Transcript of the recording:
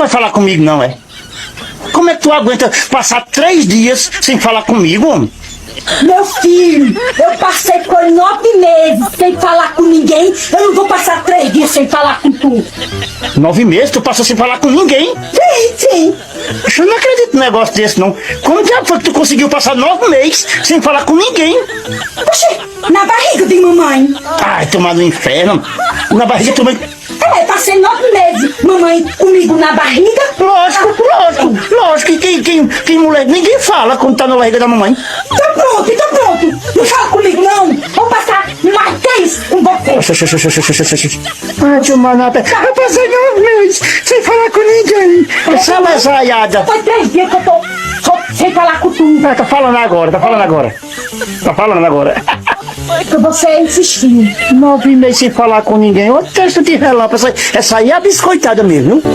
vai falar comigo, não, é? Como é que tu aguenta passar 3 dias sem falar comigo, homem? Meu filho, eu passei por 9 meses sem falar com ninguém. Eu não vou passar 3 dias sem falar com tu. 9 meses tu passou sem falar com ninguém? Sim. Eu não acredito num negócio desse, não. Como diabo foi que tu conseguiu passar 9 meses sem falar com ninguém? Oxê, na barriga de mamãe. Ai, tomar no inferno. Na barriga de tua mãe. Passei 9 meses, mamãe comigo na barriga. Lógico. Quem mulher, ninguém fala quando tá na barriga da mamãe. Tá pronto. Não fala comigo, não. Vou passar mais 3 com você. Ai, tio Manata, eu passei 9 meses sem falar com ninguém. Essa lesaiada. Faz 3 dias que eu tô sem falar com tu. Tá falando agora. Porque você insistiu. 9 meses sem falar com ninguém. Ô texto de relâmpago. Essa aí é a biscoitada mesmo, viu?